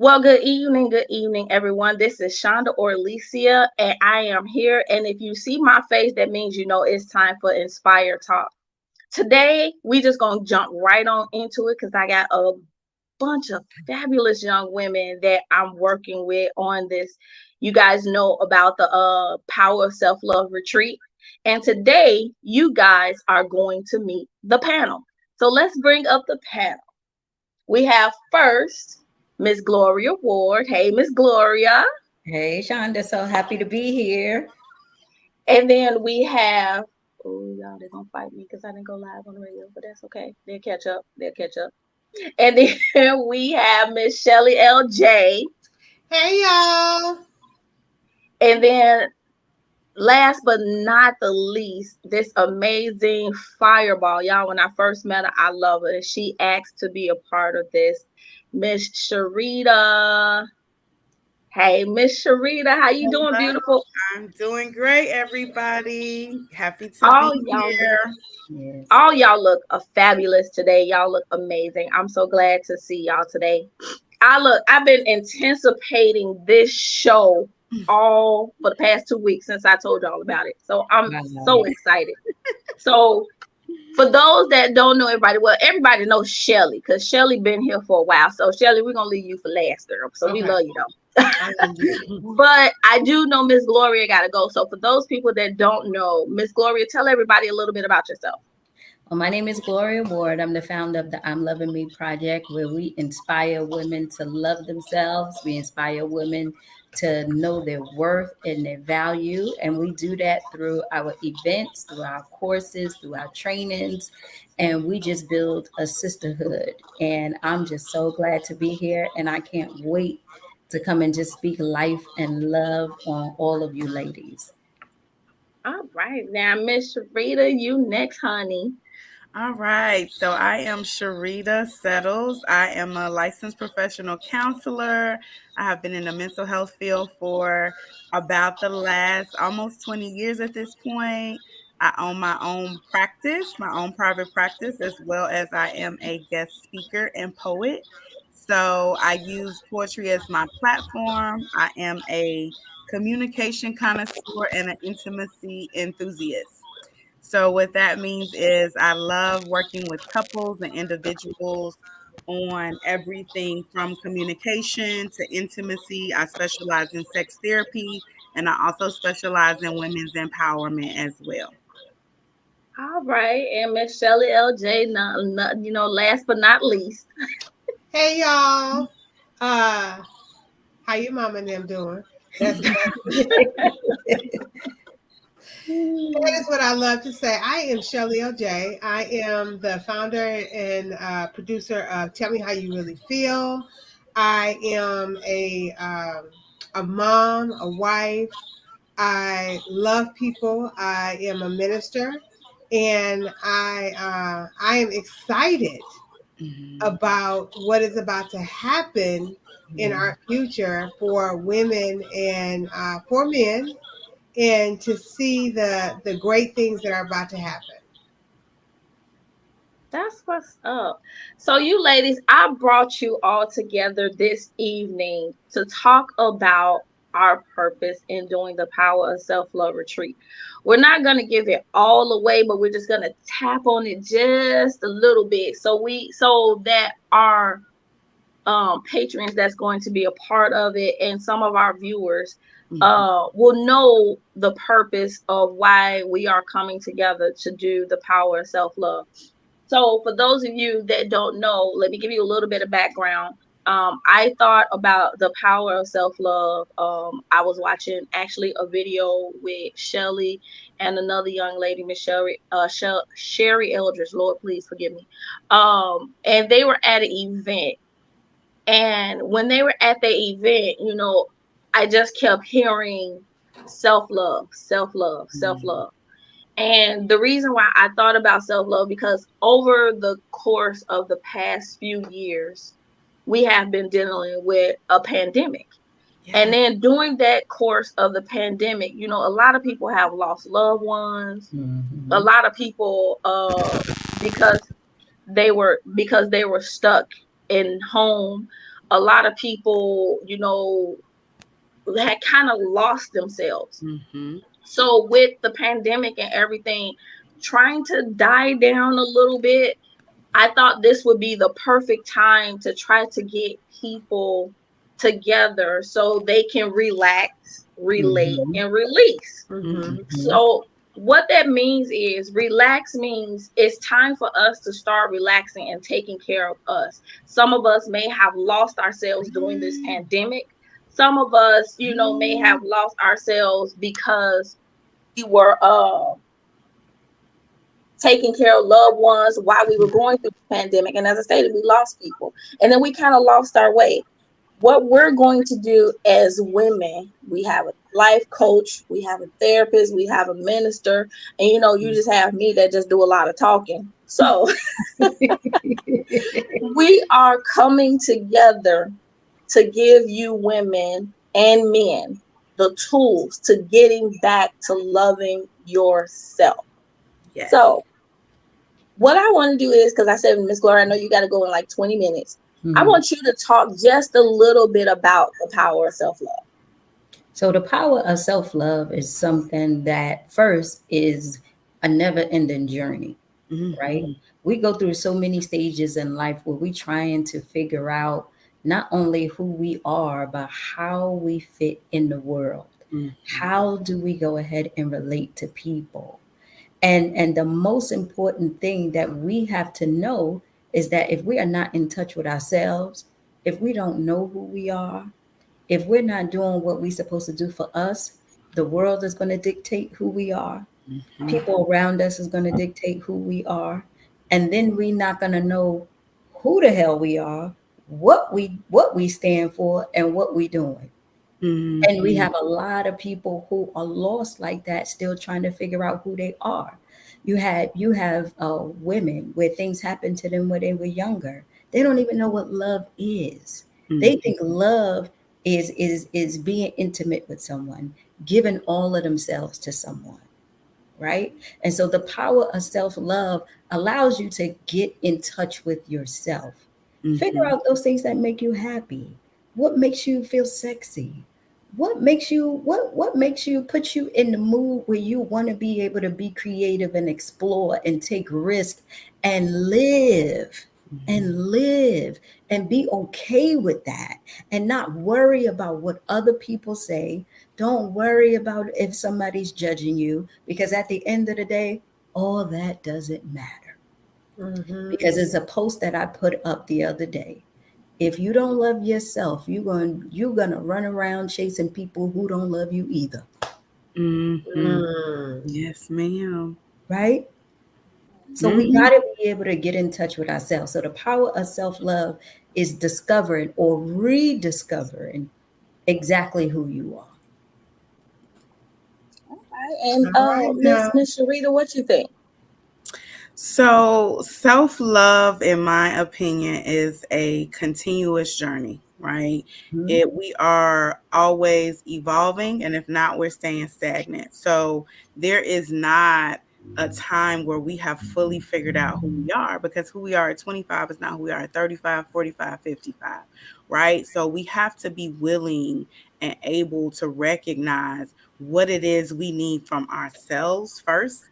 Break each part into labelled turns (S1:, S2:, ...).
S1: Well, good evening, everyone. This is Shonda Orlesia, and I am here. And if you see my face, that means you know it's time for Inspire Talk. Today, we just gonna jump right on into it because I got a bunch of fabulous young women that I'm working with on this. You guys know about the Power of Self Love Retreat, and today you guys are going to meet the panel. So let's bring up the panel. We have first Miss Gloria Ward. Hey, Miss Gloria.
S2: Hey, Shonda, so happy to be here.
S1: And then we have, oh, y'all, they're going to fight me because I didn't go live on the radio, but that's okay. They'll catch up. They'll catch up. And then we have Miss Shelly LJ.
S3: Hey, y'all.
S1: And then last but not the least, this amazing fireball. Y'all, when I first met her, I love her. She asked to be a part of this. Miss Sharita. Hey, Miss Sharita, how you doing,
S3: Hello.
S1: beautiful?
S3: I'm doing great, everybody. Happy to
S1: All
S3: be
S1: y'all,
S3: here.
S2: Yes.
S1: all y'all look fabulous today. Y'all look amazing. I'm so glad to see y'all today. I've been anticipating this show all for the past 2 weeks since I told y'all about it. So I'm so excited. So for those that don't know everybody, well, everybody knows Shelly because Shelly been here for a while. So Shelly, we're gonna leave you for last, girl. So we love you though. But I do know Miss Gloria gotta go. So for those people that don't know, Miss Gloria, tell everybody a little bit about yourself.
S2: Well, my name is Gloria Ward. I'm the founder of the I'm Loving Me Project, where we inspire women to love themselves. We inspire women to know their worth and their value. And we do that through our events, through our courses, through our trainings. And we just build a sisterhood. And I'm just so glad to be here. And I can't wait to come and just speak life and love on all of you ladies.
S1: All right, now Miss Sharita, you next, honey.
S3: All right. So I am Sharita Settles. I am a licensed professional counselor. I have been in the mental health field for about the last almost 20 years at this point. I own my own practice, my own private practice, as well as I am a guest speaker and poet. So I use poetry as my platform. I am a communication connoisseur and an intimacy enthusiast. So what that means is I love working with couples and individuals on everything from communication to intimacy. I specialize in sex therapy and I also specialize in women's empowerment as well.
S1: All right, and Miss Shelly LJ, last but not least.
S4: Hey y'all. How your mama and them doing? That is what I love to say. I am Shelly LJ. I am the founder and producer of Tell Me How You Really Feel. I am a mom, a wife. I love people. I am a minister, and I am excited about what is about to happen in our future for women and for men, and to see the great things that are about to happen.
S1: That's what's up. So, you ladies, I brought you all together this evening to talk about our purpose in doing the Power of Self Love Retreat. We're not going to give it all away, but we're just going to tap on it just a little bit so that our patrons that's going to be a part of it and some of our viewers will know the purpose of why we are coming together to do the Power of Self Love. So for those of you that don't know, let me give you a little bit of background. I thought about the power of self-love. I was watching actually a video with Shelly and another young lady, Miss Sherry Eldridge. Lord, please forgive me. And they were at an event. And when they were at the event, I just kept hearing self-love, self-love, self-love. And the reason why I thought about self-love, because over the course of the past few years, we have been dealing with a pandemic. Yeah. And then during that course of the pandemic, a lot of people have lost loved ones. Mm-hmm. A lot of people, because they were stuck in home, a lot of people, had kind of lost themselves.
S3: Mm-hmm.
S1: So with the pandemic and everything trying to die down a little bit, I thought this would be the perfect time to try to get people together so they can relax, relate, and release.
S4: Mm-hmm.
S1: So what that means is relax means it's time for us to start relaxing and taking care of us. Some of us may have lost ourselves during this pandemic. Some of us, may have lost ourselves because we were taking care of loved ones while we were going through the pandemic. And as I stated, we lost people. And then we kind of lost our way. What we're going to do as women, we have a life coach, we have a therapist, we have a minister, and you just have me that just do a lot of talking. So we are coming together to give you women and men the tools to getting back to loving yourself.
S3: Yes.
S1: So what I want to do is, because I said, Miss Gloria, I know you got to go in like 20 minutes. I want you to talk just a little bit about the power of self-love.
S2: So the power of self-love is something that first is a never-ending journey, right? We go through so many stages in life where we're trying to figure out not only who we are, but how we fit in the world. How do we go ahead and relate to people? And the most important thing that we have to know is that if we are not in touch with ourselves, if we don't know who we are, if we're not doing what we're supposed to do for us, the world is going to dictate who we are. People around us is going to dictate who we are. And then we're not going to know who the hell we are, what we stand for, and what we're doing. And we have a lot of people who are lost like that, still trying to figure out who they are. You have women where things happen to them when they were younger. They don't even know what love is. They think love is being intimate with someone, giving all of themselves to someone, right? And so the power of self-love allows you to get in touch with yourself. Figure out those things that make you happy. What makes you feel sexy? What makes you put you in the mood where you want to be able to be creative and explore and take risk and live and be okay with that and not worry about what other people say. Don't worry about if somebody's judging you, because at the end of the day, all that doesn't matter. Because it's a post that I put up the other day. If you don't love yourself, you're gonna run around chasing people who don't love you either.
S3: Yes, ma'am.
S2: Right? So we got to be able to get in touch with ourselves. So the power of self-love is discovering or rediscovering exactly who you are.
S1: All right. And Miss Sharita, what you think?
S3: So self-love, in my opinion, is a continuous journey, right? We are always evolving, and if not, we're staying stagnant. So there is not a time where we have fully figured out who we are, because who we are at 25 is not who we are at 35, 45, 55, right? So we have to be willing and able to recognize what it is we need from ourselves first,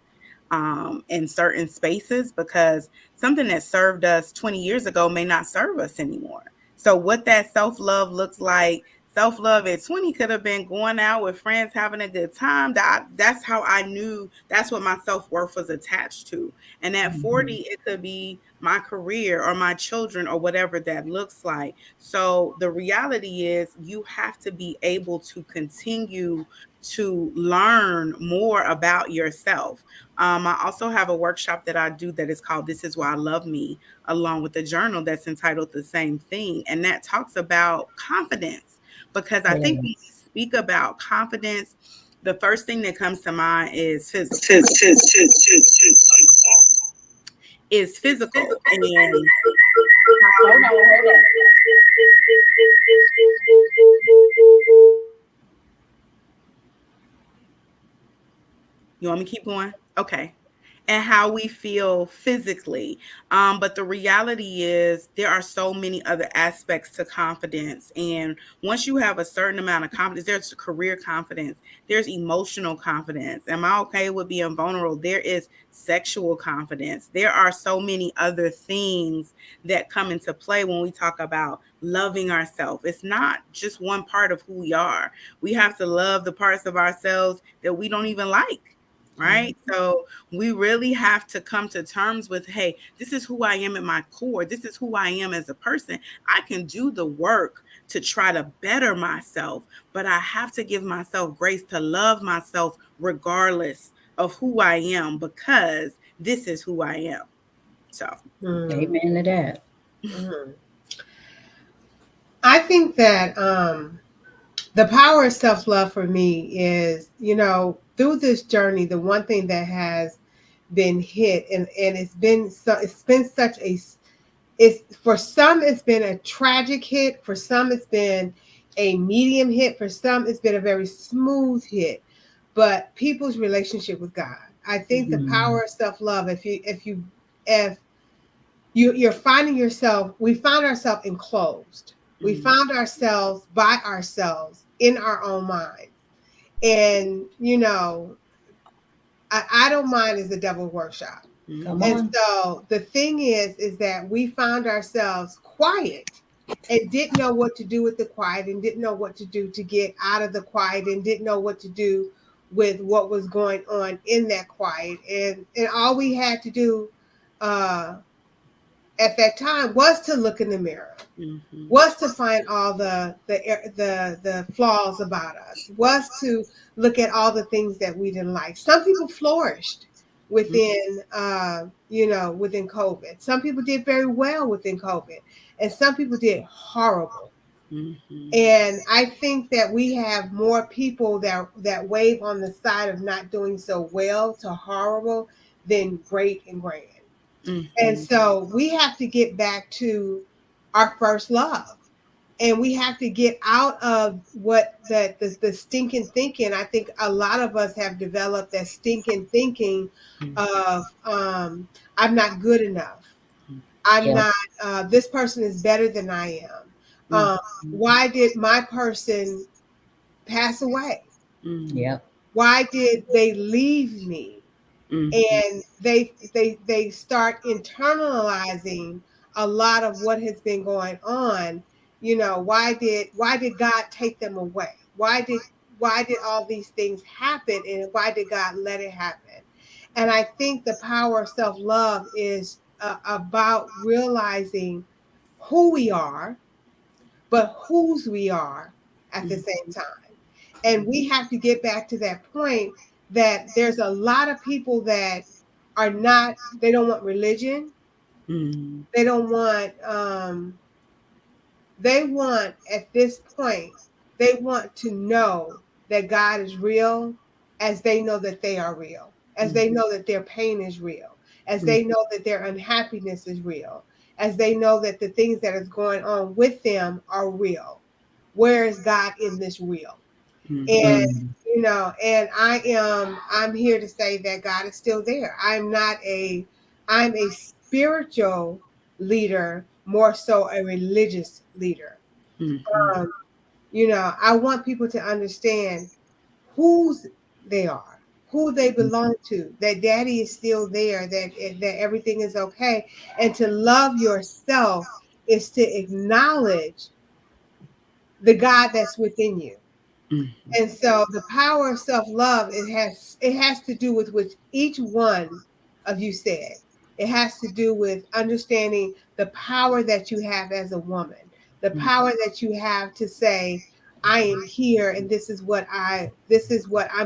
S3: in certain spaces, because something that served us 20 years ago may not serve us anymore. So what that self-love looks like, self-love at 20 could have been going out with friends, having a good time. That's how I knew that's what my self-worth was attached to. And at 40, it could be my career or my children or whatever that looks like. So the reality is you have to be able to continue to learn more about yourself. I also have a workshop that I do that is called This Is Why I Love Me, along with a journal that's entitled the same thing. And that talks about confidence, because I think when we speak about confidence, the first thing that comes to mind is physical. And
S1: Hold on.
S3: you want me to keep going? Okay. and how we feel physically. But the reality is there are so many other aspects to confidence. And once you have a certain amount of confidence, there's career confidence, there's emotional confidence. Am I okay with being vulnerable? There is sexual confidence. There are so many other things that come into play when we talk about loving ourselves. It's not just one part of who we are. We have to love the parts of ourselves that we don't even like. Right. So we really have to come to terms with, hey, this is who I am at my core. This is who I am as a person. I can do the work to try to better myself, but I have to give myself grace to love myself regardless of who I am, because this is who I am. So,
S2: Amen to that.
S4: I think that the power of self-love for me is, through this journey, the one thing that has been hit, and it's been such it's for some it's been a tragic hit, for some it's been a medium hit, for some it's been a very smooth hit, but people's relationship with God. I think the power of self-love, if you're finding yourself, we found ourselves enclosed. We found ourselves by ourselves in our own minds. And, I don't mind as a devil workshop.
S2: Come
S4: And
S2: on.
S4: so the thing is that we found ourselves quiet and didn't know what to do with the quiet, and didn't know what to do to get out of the quiet, and didn't know what to do with what was going on in that quiet. And all we had to do at that time was to look in the mirror, was to find all the flaws about us, was to look at all the things that we didn't like. Some people flourished within within COVID. Some people did very well within COVID, and some people did horrible. And I think that we have more people that wave on the side of not doing so well to horrible than great and grand. And so we have to get back to our first love, and we have to get out of what the stinking thinking. I think a lot of us have developed that stinking thinking of I'm not good enough. I'm not. This person is better than I am. Why did my person pass away?
S2: Yep.
S4: Why did they leave me? And they start internalizing a lot of what has been going on. Why did God take them away? Why did all these things happen, and why did God let it happen? And I think the power of self-love is about realizing who we are, but whose we are at the same time. And we have to get back to that point that there's a lot of people that are not, they don't want religion. They don't want, they want at this point, they want to know that God is real, as they know that they are real, as they know that their pain is real, as they know that their unhappiness is real, as they know that the things that is going on with them are real. Where is God in this real? And and I'm here to say that God is still there. I'm a spiritual leader, more so a religious leader. I want people to understand whose they are, who they belong to, that daddy is still there, that everything is okay. And to love yourself is to acknowledge the God that's within you. And so the power of self-love, it has to do with what each one of you said. It has to do with understanding the power that you have as a woman, the power that you have to say, I am here, and this is what I'm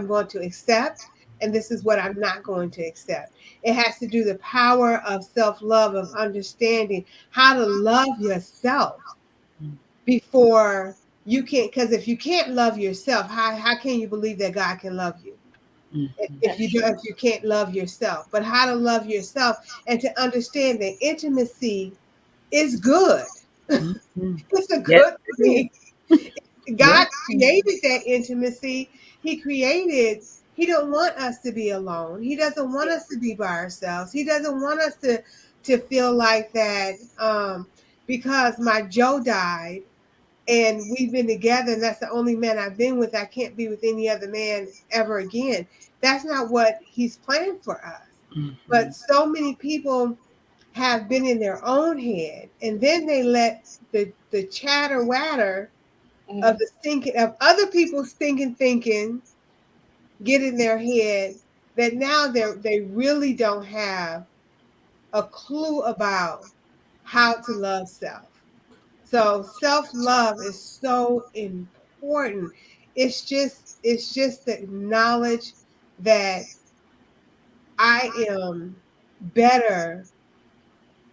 S4: going to accept, and this is what I'm not going to accept. It has to do the power of self-love, of understanding how to love yourself before you can't, because if you can't love yourself, how can you believe that God can love you? If you can't love yourself. But how to love yourself, and to understand that intimacy is good. It's a good thing. God created that intimacy. He created He don't want us to be alone. He doesn't want us to be by ourselves. He doesn't want us to feel like that because my Joe died and we've been together and that's the only man I've been with. I can't be with any other man ever again. That's not what he's planned for us. Mm-hmm. But so many people have been in their own head, and then they let the chatter watter of the thinking of other people's thinking get in their head, that now they really don't have a clue about how to love self. So self-love is so important. It's just the knowledge that I am better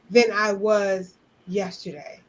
S4: than I was yesterday.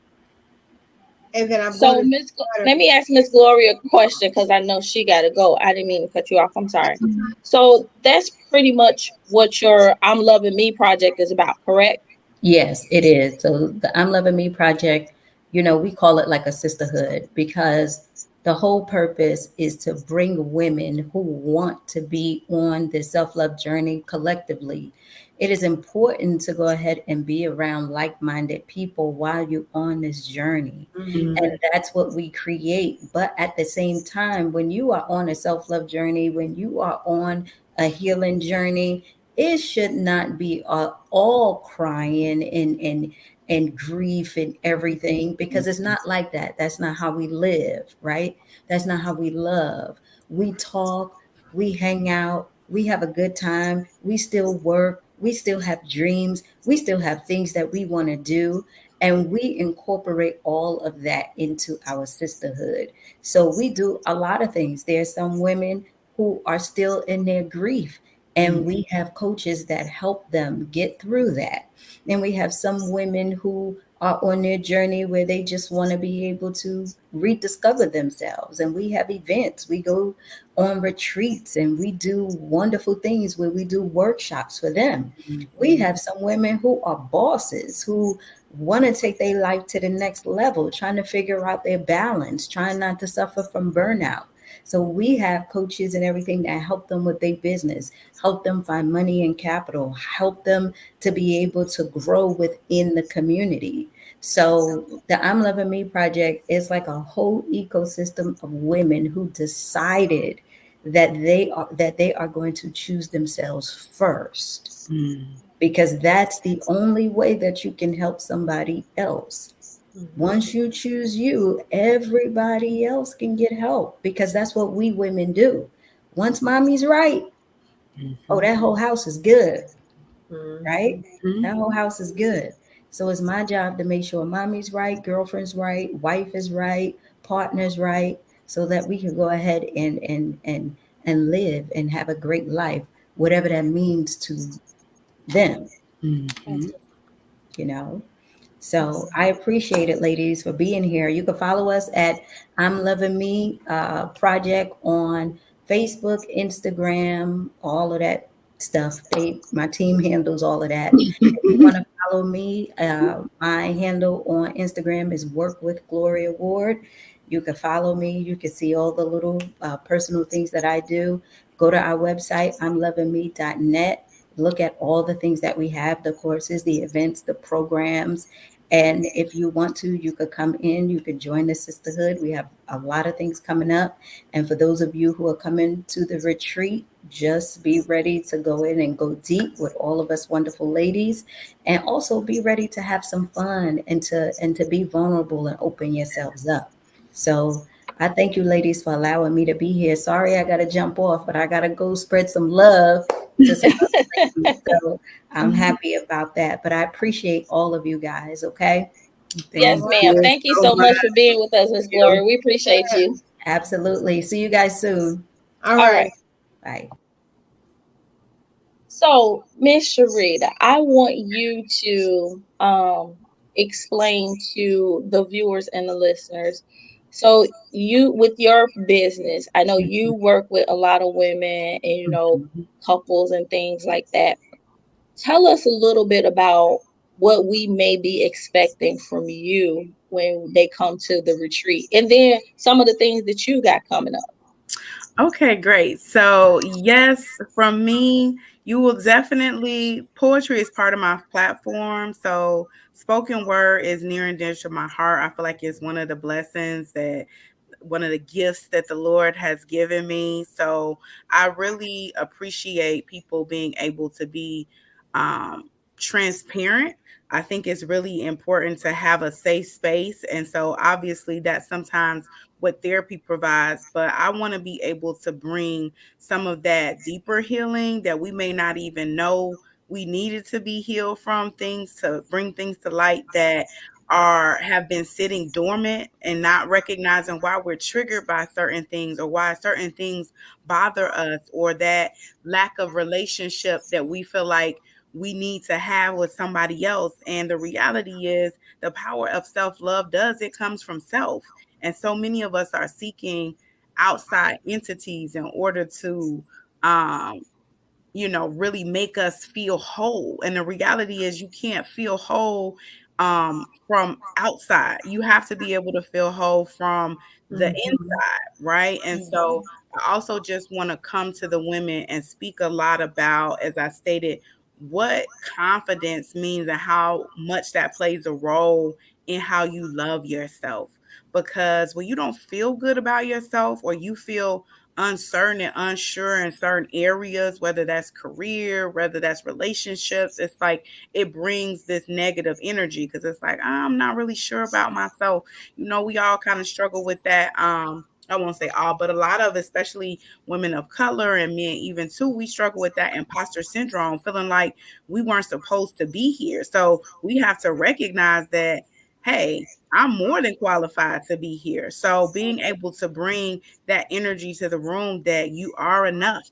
S4: And then I'm
S1: so Miss. Let me ask Miss Gloria a question because I know she got to go. I didn't mean to cut you off. I'm sorry. So that's pretty much what your I'm Loving Me project is about, correct?
S2: Yes, it is. So the I'm Loving Me project, you know, we call it like a sisterhood because the whole purpose is to bring women who want to be on this self-love journey collectively. It is important to go ahead and be around like-minded people while you're on this journey. Mm-hmm. And that's what we create. But at the same time, when you are on a self-love journey, when you are on a healing journey, it should not be all crying and grief and everything, because it's not like that. That's not how we live, right? That's not how we love. We talk, we hang out, we have a good time, we still work, we still have dreams, we still have things that we want to do, and we incorporate all of that into our sisterhood. So we do a lot of things. There's some women who are still in their grief, and we have coaches that help them get through that. And we have some women who are on their journey where they just want to be able to rediscover themselves. And we have events. We go on retreats and we do wonderful things where we do workshops for them. Mm-hmm. We have some women who are bosses who want to take their life to the next level, trying to figure out their balance, trying not to suffer from burnout. So we have coaches and everything that help them with their business, help them find money and capital, help them to be able to grow within the community. So the I'm Loving Me project is like a whole ecosystem of women who decided that they are going to choose themselves first, because that's the only way that you can help somebody else. Once you choose you, everybody else can get help, because that's what we women do. Once mommy's right, oh, that whole house is good, right? That whole house is good. So it's my job to make sure mommy's right, girlfriend's right, wife is right, partner's right, so that we can go ahead and live and have a great life, whatever that means to them. You know? So I appreciate it, ladies, for being here. You can follow us at I'm Loving Me Project on Facebook, Instagram, all of that stuff. My team handles all of that. If you want to follow me, my handle on Instagram is Work with Gloria Ward. You can follow me. You can see all the little personal things that I do. Go to our website, I'mLovingMe.net. Look at all the things that we have, the courses, the events, the programs. And if you want to, you could come in, you could join the sisterhood. We have a lot of things coming up. And for those of you who are coming to the retreat, just be ready to go in and go deep with all of us wonderful ladies, and also be ready to have some fun and to be vulnerable and open yourselves up. So I thank you, ladies, for allowing me to be here. Sorry, I got to jump off, but I got to go spread some love to some other ladies. So I'm happy about that. But I appreciate all of you guys. Okay.
S1: Yes, ma'am. Thank you so much for being with us, Miss Gloria. We appreciate you.
S2: Absolutely. See you guys soon.
S1: All right.
S2: Bye.
S1: So, Miss Sharita, I want you to explain to the viewers and the listeners. So you, with your business, I know you work with a lot of women and, you know, couples and things like that. Tell us a little bit about what we may be expecting from you when they come to the retreat, and then some of the things that you got coming up.
S3: Okay, great. So, yes, from me, you will definitely, poetry is part of my platform. So, spoken word is near and dear to my heart. I feel like it's one of the blessings that one of the gifts that the Lord has given me. So I really appreciate people being able to be transparent. I think it's really important to have a safe space. And so obviously that's sometimes what therapy provides, but I want to be able to bring some of that deeper healing that we may not even know we needed to be healed from, things to bring things to light that are have been sitting dormant and not recognizing why we're triggered by certain things or why certain things bother us, or that lack of relationship that we feel like we need to have with somebody else. And the reality is the power of self-love does, it comes from self. And so many of us are seeking outside entities in order to um really make us feel whole. And the reality is you can't feel whole from outside. You have to be able to feel whole from the
S4: Mhm.
S3: inside, right? And so
S1: Mhm.
S3: I also just want to come to the women and speak a lot about, as I stated, what confidence means and how much that plays a role in how you love yourself. Because when you don't feel good about yourself, or you feel uncertain and unsure in certain areas, whether that's career, whether that's relationships, it's like it brings this negative energy, because it's like, I'm not really sure about myself. We all kind of struggle with that. I won't say all, but a lot of, especially women of color and men even too, we struggle with that imposter syndrome, feeling like we weren't supposed to be here. So we have to recognize that, hey, I'm more than qualified to be here. So being able to bring that energy to the room that you are enough.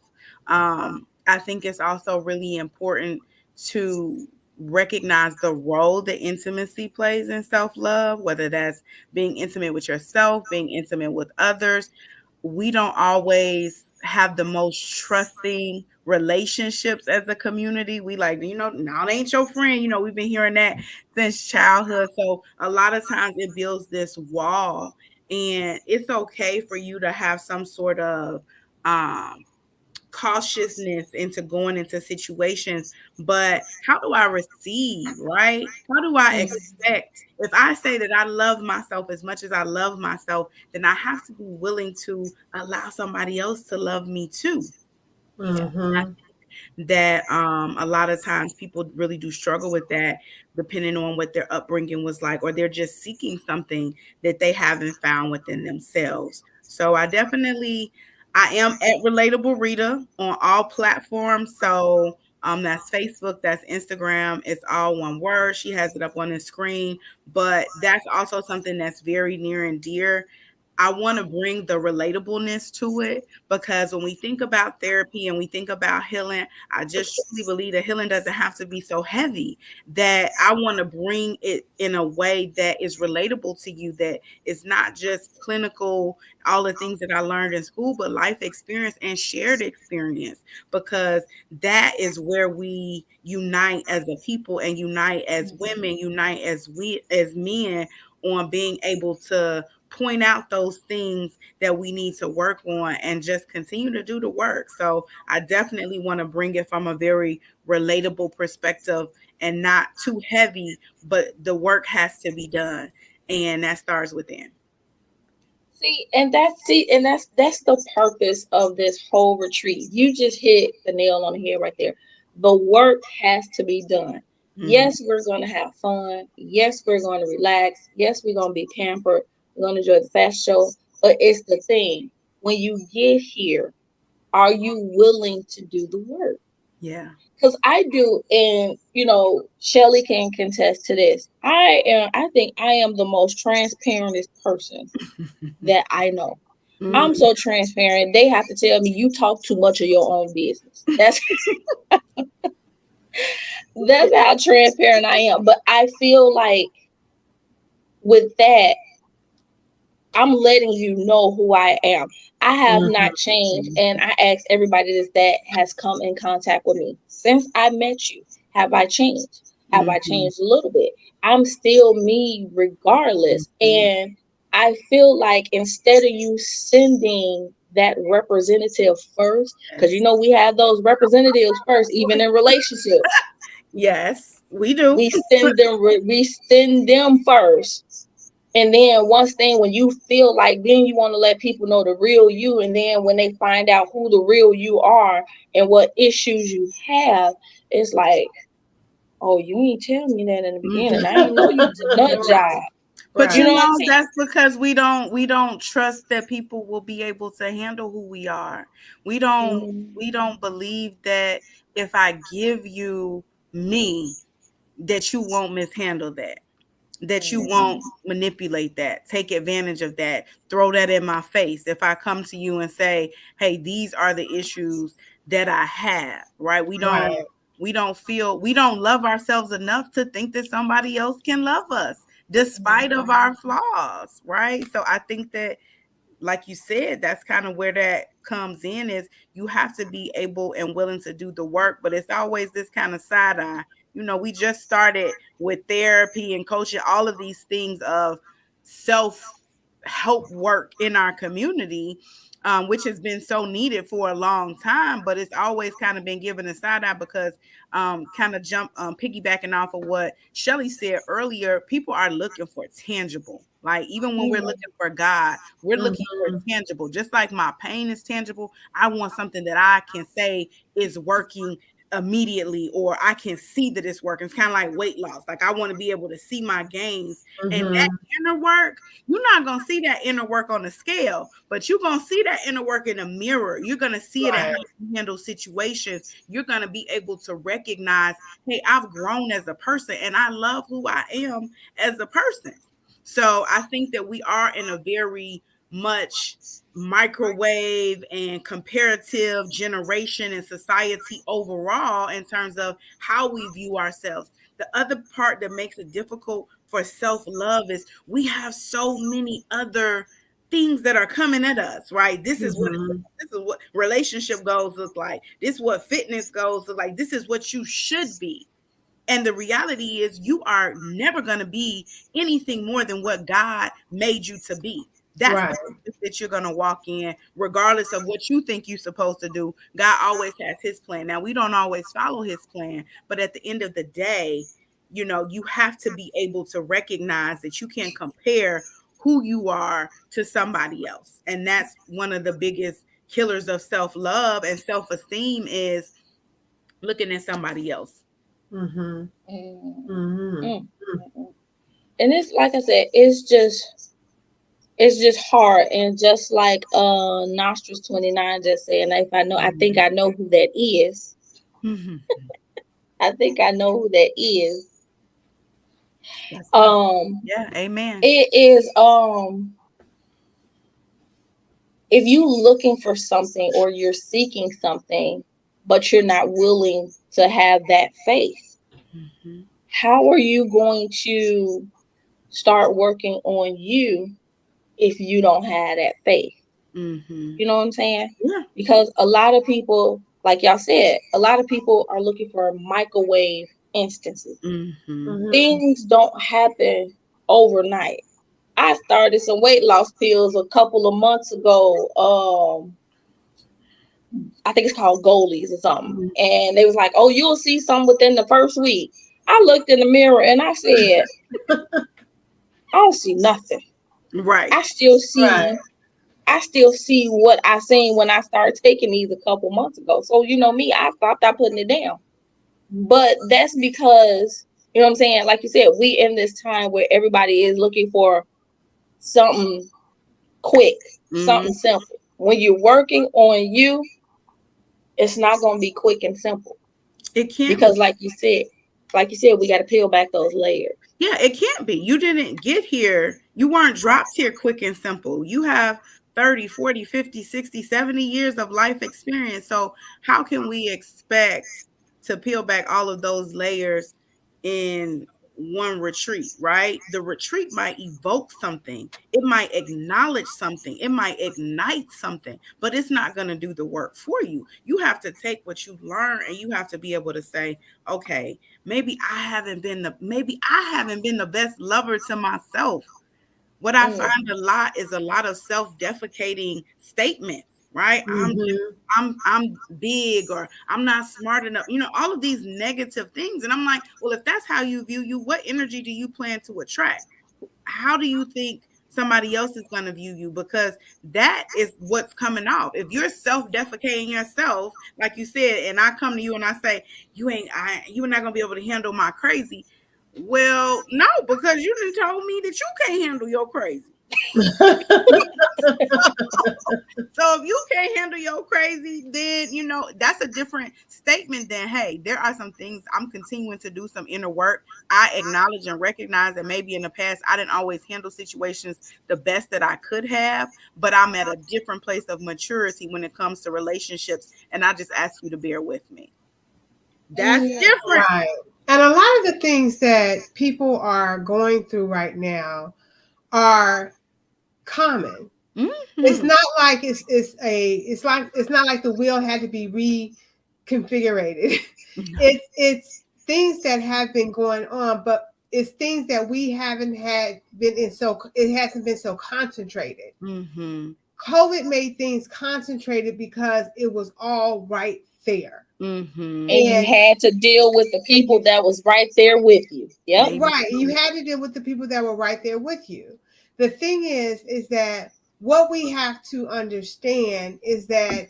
S3: I think it's also really important to recognize the role that intimacy plays in self-love, whether that's being intimate with yourself, being intimate with others. We don't always have the most trusting relationships as a community. We like, now it ain't your friend. We've been hearing that since childhood. So a lot of times it builds this wall, and it's okay for you to have some sort of um cautiousness into going into situations. But how do I receive, right? How do I expect, if I say that I love myself as much as I love myself, then I have to be willing to allow somebody else to love me too.
S2: Yeah.
S4: Mhm.
S3: That a lot of times people really do struggle with that, depending on what their upbringing was like, or they're just seeking something that they haven't found within themselves. So I am at Relatable Rita on all platforms. So that's Facebook, that's Instagram, it's all one word. She has it up on the screen, but that's also something that's very near and dear. I want to bring the relatableness to it, because when we think about therapy and we think about healing, I just truly believe that healing doesn't have to be so heavy. That I want to bring it in a way that is relatable to you, that is not just clinical, all the things that I learned in school, but life experience and shared experience, because that is where we unite as a people, and unite as women, unite as men, on being able to point out those things that we need to work on and just continue to do the work. So I definitely want to bring it from a very relatable perspective and not too heavy, but the work has to be done. And that starts within.
S1: See, and that's the purpose of this whole retreat. You just hit the nail on the head right there. The work has to be done.
S3: Mhm.
S1: Yes, we're going to have fun. Yes, we're going to relax. Yes, we're going to be pampered. We're going to enjoy the fast show. But it's the thing, when you get here, are you willing to do the work?
S3: Yeah.
S1: Because I do, and Shelly can contest to this. I think I am the most transparentest person that I know. I'm
S3: Mhm.
S1: so transparent. They have to tell me you talk too much of your own business. That's how transparent I am. But I feel like with that, I'm letting you know who I am. I have not changed,
S4: Mhm.
S1: and I ask everybody that has come in contact with me since I met you. Have I changed? Have I
S3: Mhm.
S1: changed a little bit? I'm still me regardless.
S3: Mhm.
S1: And I feel like instead of you sending that representative first, because you know we have those representatives first, even in relationships.
S3: Yes, we do.
S1: We send them first. And then once thing, when you feel like, then you want to let people know the real you. And then when they find out who the real you are and what issues you have, it's like, oh, you ain't tell me that in the beginning. I ain't know you was a nut job.
S3: But
S1: You
S3: you
S1: know what I'm
S3: know,
S1: saying?
S3: that's because we don't trust that people will be able to handle who we are. We don't believe that if I give you me, that you won't mishandle that you won't manipulate that, take advantage of that, throw that in my face. If I come to you and say, hey, these are the issues that I have, right? We don't love ourselves enough to think that somebody else can love us despite of our flaws, right? So I think that, like you said, that's kind of where that comes in, is you have to be able and willing to do the work. But it's always this kind of side eye. You know, we just started with therapy and coaching, all of these things of self help work in our community, which has been so needed for a long time. But it's always kind of been given a side eye because kind of piggybacking off of what Shelly said earlier, people are looking for tangible. Like even when we're looking for God, we're looking for tangible. Just like my pain is tangible, I want something that I can say is working immediately, or I can see that it's working. It's kind of like weight loss. Like I want to be able to see my gains. And that inner work, you're not going to see that inner work on the scale, but you're going to see that inner work in a mirror. You're going to see it in how you handle situations. You're going to be able to recognize, hey, I've grown as a person and I love who I am as a person. So I think that we are in a very much microwave and comparative generation and society overall in terms of how we view ourselves. The other part that makes it difficult for self-love is we have so many other things that are coming at us, right? This is what relationship goals look like. This is what fitness goals look like. This is what you should be. And the reality is you are never going to be anything more than what God made you to be. That's the purpose that you're going to walk in, regardless of what you think you're supposed to do. God always has his plan. Now, we don't always follow his plan, but at the end of the day, you know, you have to be able to recognize that you can't compare who you are to somebody else. And that's one of the biggest killers of self-love and self-esteem, is looking at somebody else.
S1: And it's like I said, it's just hard. And just like Nostrils 29 just saying, if I know, I think I know who that is. I think I know who that is.
S3: Yeah, amen.
S1: It is if you looking for something or you're seeking something, but you're not willing to have that faith, how are you going to start working on you if you don't have that faith? You know what I'm saying?
S3: Yeah.
S1: Because a lot of people, like y'all said, a lot of people are looking for microwave instances. Things don't happen overnight. I started some weight loss pills a couple of months ago. I think it's called Goalies or something. And they was like, oh, you'll see some within the first week. I looked in the mirror and I said, I don't see nothing.
S3: Right.
S1: I still see what I seen when I started taking these a couple months ago. So, you know me, I stopped putting it down. But that's because, you know what I'm saying? Like you said, we in this time where everybody is looking for something quick, something simple. When you're working on you, it's not going to be quick and simple.
S3: It can't,
S1: because like you said, we got to peel back those layers.
S3: Yeah, it can't be. You didn't get here. You weren't dropped here quick and simple. You have 30, 40, 50, 60, 70 years of life experience. So how can we expect to peel back all of those layers in one retreat, right? The retreat might evoke something. It might acknowledge something. It might ignite something, but it's not going to do the work for you. You have to take what you learn and you have to be able to say, okay, maybe I haven't been the best lover to myself. What I find a lot is a lot of self-defecating statements. right?
S4: Mm-hmm.
S3: I'm big, or I'm not smart enough, all of these negative things. And I'm like, well, if that's how you view you, what energy do you plan to attract? How do you think somebody else is going to view you? Because that is what's coming off. If you're self-defecating yourself, like you said, and I come to you and I say, you're not going to be able to handle my crazy. Well, no, because you didn't told me that you can't handle your crazy. So if you can't handle your crazy, then that's a different statement than, hey, there are some things I'm continuing to do some inner work. I acknowledge and recognize that maybe in the past I didn't always handle situations the best that I could have, but I'm at a different place of maturity when it comes to relationships, and I just ask you to bear with me. That's different.
S4: Right. And a lot of the things that people are going through right now are common.
S3: Mm-hmm.
S4: It's not like it's not like the wheel had to be reconfigured. It's things that have been going on, but it's things that we haven't had been in, so it hasn't been so concentrated.
S3: Mm-hmm.
S4: COVID made things concentrated because it was all right there.
S3: Mm-hmm.
S1: And you had to deal with the people that was right there with you. Yep.
S4: Right. You had to deal with the people that were right there with you. The thing is that what we have to understand is that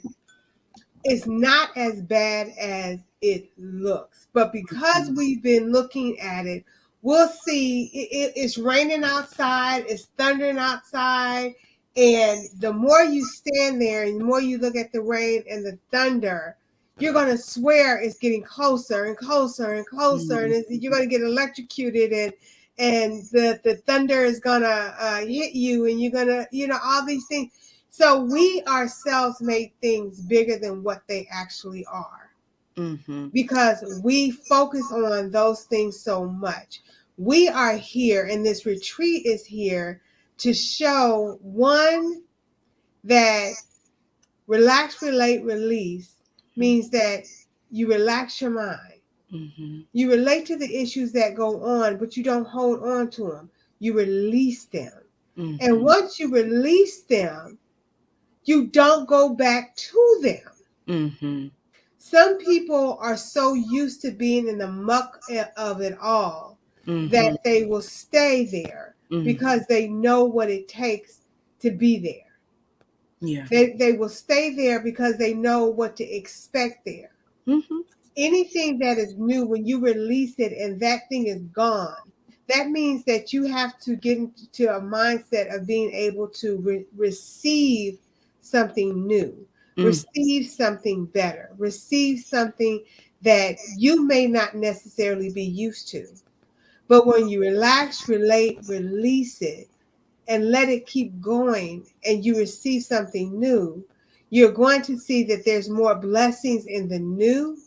S4: it's not as bad as it looks. But because we've been looking at it, we'll see it's raining outside, it's thundering outside. And the more you stand there and the more you look at the rain and the thunder, you're going to swear it's getting closer and closer and closer. And you're going to get electrocuted, and the thunder is going to hit you, and you're going to, all these things. So we ourselves make things bigger than what they actually are, because we focus on those things so much. We are here, and this retreat is here to show, one, that relax, relate, release means that you relax your mind. You relate to the issues that go on, but you don't hold on to them. You release them. And once you release them, you don't go back to them. Some people are so used to being in the muck of it all that they will stay there because they know what it takes to be there.
S3: Yeah.
S4: They will stay there because they know what to expect there. Anything that is new, when you release it and that thing is gone, that means that you have to get into a mindset of being able to receive something new, receive something better, receive something that you may not necessarily be used to. But when you relax, relate, release it, and let it keep going, and you receive something new, you're going to see that there's more blessings in the new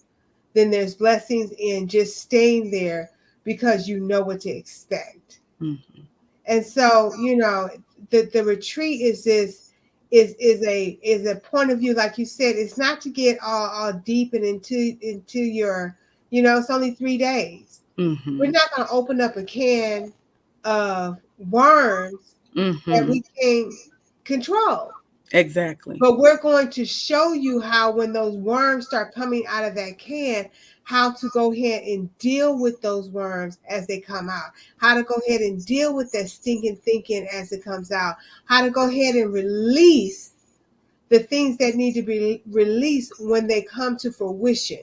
S4: than there's blessings in just staying there because you know what to expect. And so, the retreat is a point of view, like you said. It's not to get all deep and into your, it's only 3 days. We're not going to open up a can of worms that we can't control.
S3: Exactly.
S4: But we're going to show you how, when those worms start coming out of that can, how to go ahead and deal with those worms as they come out, how to go ahead and deal with that stinking thinking as it comes out, how to go ahead and release the things that need to be released when they come to fruition.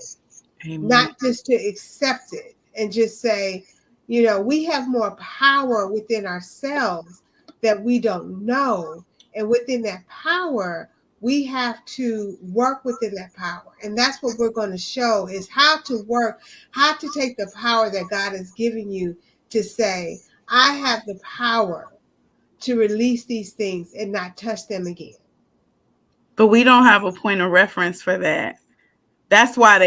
S4: Amen. Not just to accept it and just say, we have more power within ourselves that we don't know. And within that power, we have to work within that power. And that's what we're going to show, is how to work, how to take the power that God has given you to say, I have the power to release these things and not touch them again.
S3: But we don't have a point of reference for that. That's why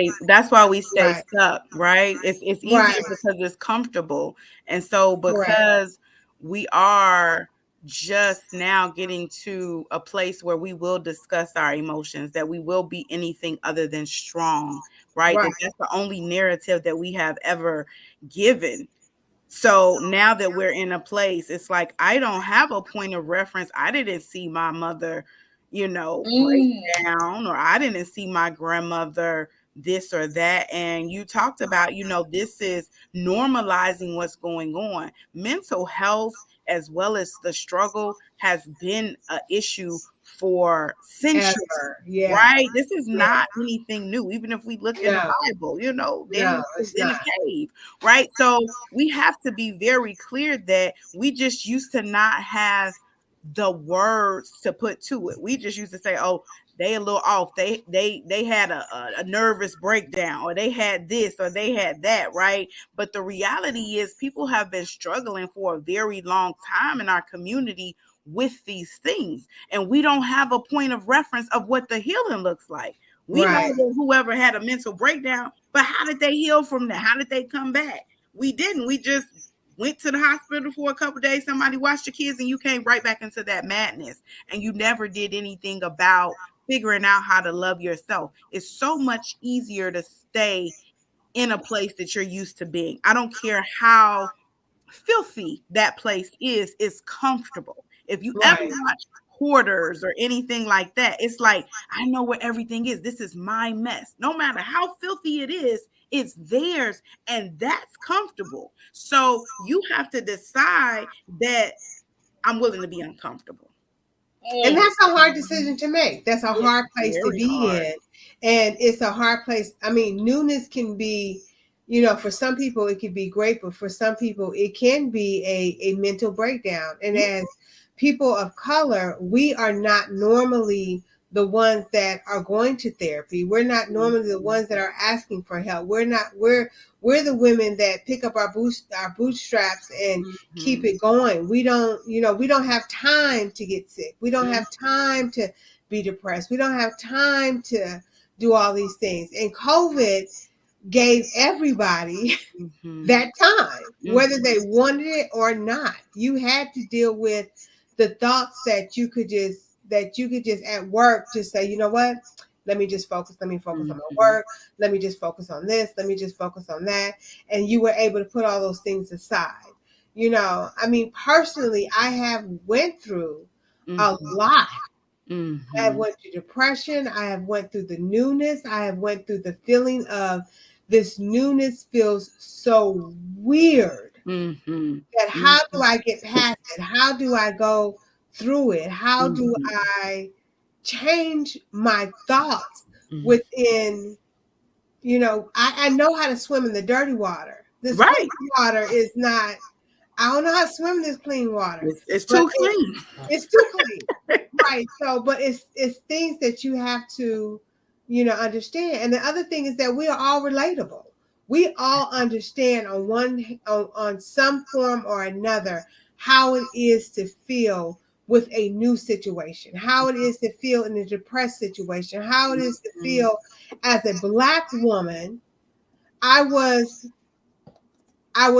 S3: we stay stuck, right? It's easier because it's comfortable. And so because we are just now getting to a place where we will discuss our emotions, that we will be anything other than strong, right? That's the only narrative that we have ever given. So now that we're in a place, it's like, I don't have a point of reference. I didn't see my mother, breakdown, or I didn't see my grandmother this or that. And you talked about, this is normalizing what's going on. Mental health, as well as the struggle, has been an issue for centuries.
S4: Yeah.
S3: Right? This is not anything new. Even if we look in the Bible, Daniel was in a cave, right? So we have to be very clear that we just used to not have the words to put to it. We just used to say, oh, they a little off. They had a nervous breakdown, or they had this, or they had that, right? But the reality is people have been struggling for a very long time in our community with these things, and we don't have a point of reference of what the healing looks like. We know that whoever had a mental breakdown, but how did they heal from that? How did they come back? We didn't. We just went to the hospital for a couple of days. Somebody watched your kids, and you came right back into that madness, and you never did anything about figuring out how to love yourself. It's so much easier to stay in a place that you're used to being. I don't care how filthy that place is, it's comfortable. If you ever watch Hoarders or anything like that, it's like, I know where everything is. This is my mess. No matter how filthy it is, it's theirs, and that's comfortable. So you have to decide that I'm willing to be uncomfortable.
S4: And that's a hard decision to make. That's a hard place to be in. And it's a hard place. I mean, newness can be, for some people it can be great, but for some people it can be a mental breakdown. And as people of color, we are not normally the ones that are going to therapy. We're not normally the ones that are asking for help. We're the women that pick up our bootstraps and keep it going. We don't have time to get sick. We don't have time to be depressed. We don't have time to do all these things. And COVID gave everybody that time, whether they wanted it or not. You had to deal with the thoughts that you could just at work just say, you know what? Let me just focus. Let me focus on my work. Let me just focus on this. Let me just focus on that. And you were able to put all those things aside. I mean, personally, I have went through a lot. I have went through depression. I have went through the newness. I have went through the feeling of this newness feels so weird. That how do I get past it? How do I go through it? How do I change my thoughts within, I know how to swim in the dirty water. This clean water is not, I don't know how to swim in this clean water.
S3: It's too clean.
S4: It's too clean. Right. So, but it's things that you have to, understand. And the other thing is that we are all relatable. We all understand on some form or another how it is to feel with a new situation, how it is to feel in a depressed situation, how it is to feel as a Black woman. I was a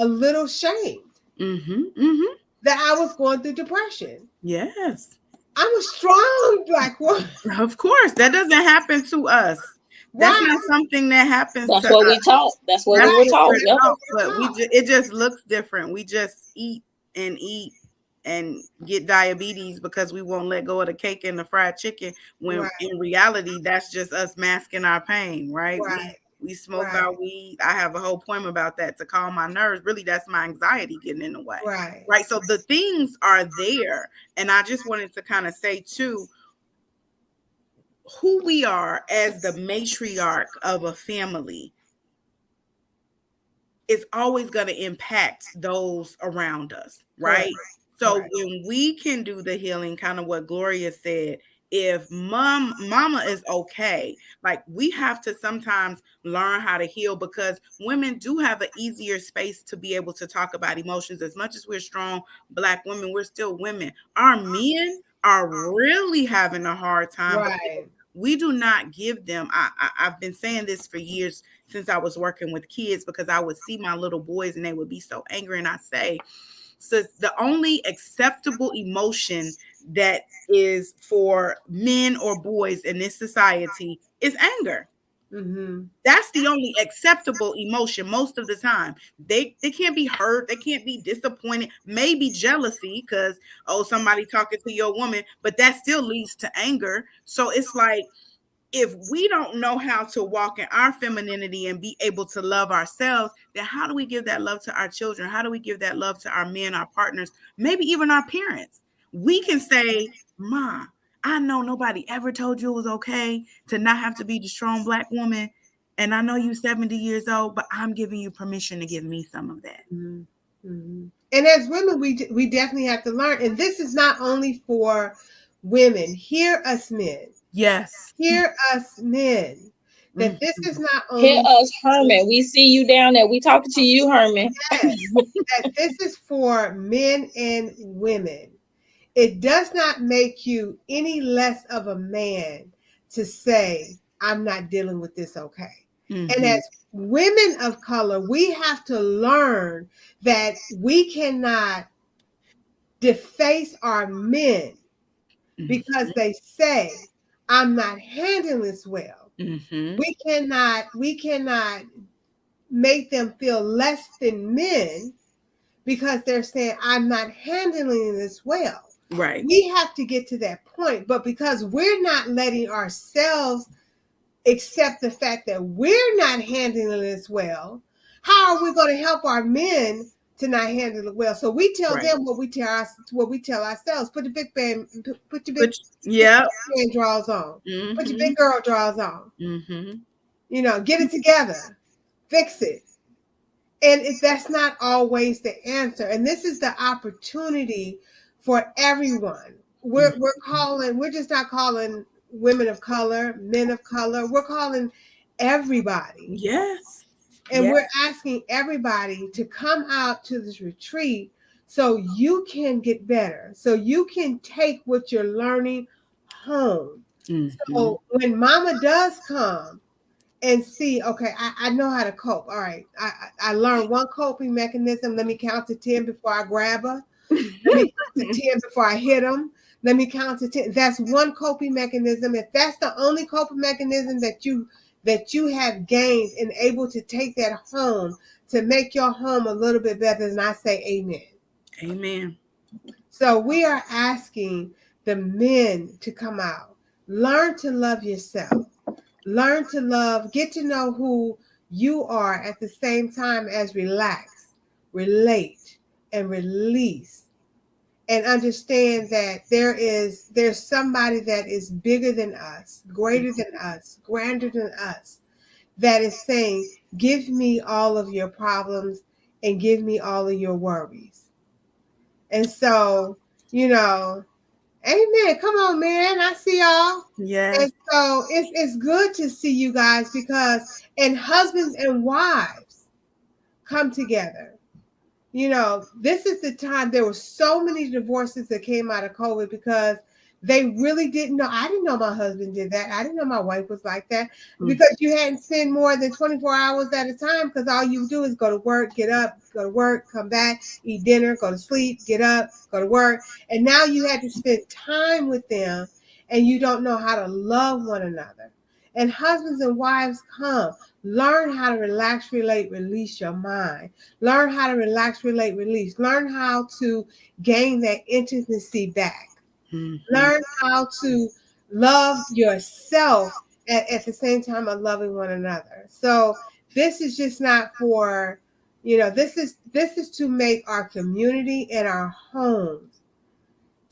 S4: little shamed that I was going through depression.
S3: Yes.
S4: I'm a strong Black woman.
S3: Of course, that doesn't happen to us. That's not something that happens.
S1: That's what we taught. That's what we were taught. Yep.
S3: But it just looks different. We just eat and get diabetes because we won't let go of the cake and the fried chicken. When in reality, that's just us masking our pain, right? We smoke our weed. I have a whole poem about that to calm my nerves. Really, that's my anxiety getting in the way. Right. So the things are there. And I just wanted to kind of say too, who we are as the matriarch of a family is always going to impact those around us, right? So when we can do the healing, kind of what Gloria said, if mama is okay, like we have to sometimes learn how to heal, because women do have an easier space to be able to talk about emotions. As much as we're strong Black women, we're still women. Our men are really having a hard time. We do not give them, I've been saying this for years since I was working with kids, because I would see my little boys and they would be so angry. And I say, so the only acceptable emotion that is for men or boys in this society is anger.
S4: Mm-hmm.
S3: That's the only acceptable emotion most of the time. They can't be hurt, they can't be disappointed, maybe jealousy because somebody talking to your woman, but that still leads to anger. So it's like, if we don't know how to walk in our femininity and be able to love ourselves, then how do we give that love to our children? How do we give that love to our men, our partners, maybe even our parents? We can say, Ma, I know nobody ever told you it was okay to not have to be the strong Black woman. And I know you're 70 years old, but I'm giving you permission to give me some of that.
S4: Mm-hmm. Mm-hmm. And as women, we definitely have to learn. And this is not only for women. Hear us men.
S3: Yes.
S4: Hear us men. That this is not
S1: Hear
S4: only
S1: us, Herman. We see you down there. We talking to you, Herman.
S4: yes, that this is for men and women. It does not make you any less of a man to say, I'm not dealing with this okay.
S3: Mm-hmm.
S4: And as women of color, we have to learn that we cannot deface our men because they say, I'm not handling this well.
S3: Mm-hmm.
S4: We cannot make them feel less than men because they're saying, I'm not handling this well.
S3: Right.
S4: We have to get to that point. But because we're not letting ourselves accept the fact that we're not handling this well, how are we going to help our men to not handle it well? So we tell them what we tell ourselves. Put your big band drawers on.
S3: Mm-hmm.
S4: Put your big girl drawers on.
S3: Mm-hmm.
S4: Get it together. Fix it. And that's not always the answer. And this is the opportunity for everyone. We're just not calling women of color, men of color. We're calling everybody.
S3: Yes.
S4: And we're asking everybody to come out to this retreat so you can get better, so you can take what you're learning home. Mm-hmm. So when mama does come and see, okay, I know how to cope. All right, I learned one coping mechanism. Let me count to 10 before I grab her. Let me count to 10 before I hit them. Let me count to 10. That's one coping mechanism. If that's the only coping mechanism that you have gained and able to take that home to make your home a little bit better, then I say amen.
S3: Amen.
S4: So we are asking the men to come out. Learn to love yourself. Learn to love, get to know who you are at the same time as relax, relate, and release. And understand that there's somebody that is bigger than us, greater than us, grander than us, that is saying, give me all of your problems and give me all of your worries. And so, amen. Come on, man. I see y'all.
S3: Yes.
S4: And so it's good to see you guys and husbands and wives come together. This is the time. There were so many divorces that came out of COVID because they really didn't know. I didn't know my husband did that. I didn't know my wife was like that because you hadn't spent more than 24 hours at a time because all you do is go to work, get up, go to work, come back, eat dinner, go to sleep, get up, go to work. And now you had to spend time with them and you don't know how to love one another. And husbands and wives come. Learn how to relax, relate, release your mind. Learn how to relax, relate, release. Learn how to gain that intimacy back. Mm-hmm. Learn how to love yourself at the same time of loving one another. So this is just not for, this is to make our community and our homes,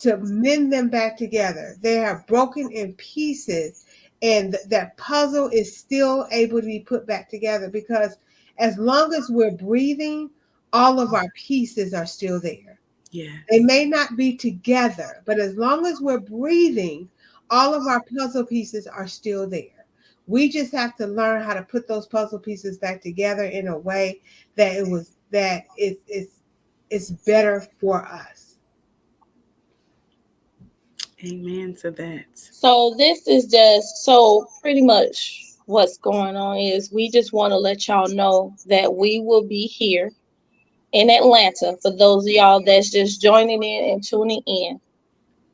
S4: to mend them back together. They are broken in pieces. And that puzzle is still able to be put back together because as long as we're breathing, all of our pieces are still there. Yeah. They may not be together, but as long as we're breathing, all of our puzzle pieces are still there. We just have to learn how to put those puzzle pieces back together in a way that it's better for us.
S3: Amen to that.
S1: So this is pretty much what's going on is we just want to let y'all know that we will be here in Atlanta for those of y'all that's just joining in and tuning in.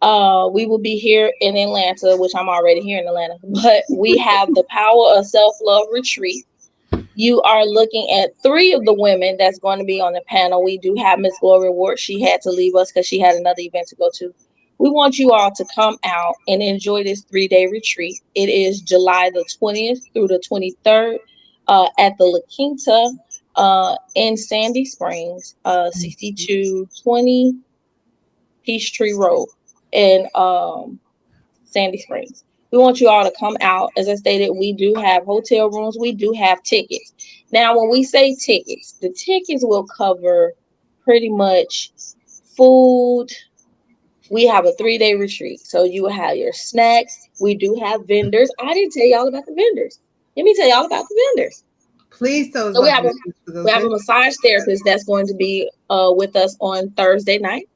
S1: We will be here in Atlanta, which I'm already here in Atlanta, but we have the Power of Self-Love Retreat. You are looking at 3 of the women that's going to be on the panel. We do have Miss Gloria Ward. She had to leave us because she had another event to go to. We want you all to come out and enjoy this 3-day retreat. It is July the 20th through the 23rd at the La Quinta in Sandy Springs, 6220 Peachtree Road in Sandy Springs. We want you all to come out. As I stated, we do have hotel rooms. We do have tickets. Now, when we say tickets, the tickets will cover pretty much food. We have a 3-day retreat. So you will have your snacks. We do have vendors. I didn't tell y'all about the vendors. Let me tell y'all about the vendors.
S4: Please tell us
S1: So we
S4: about
S1: have a massage therapist that's going to be with us on Thursday night.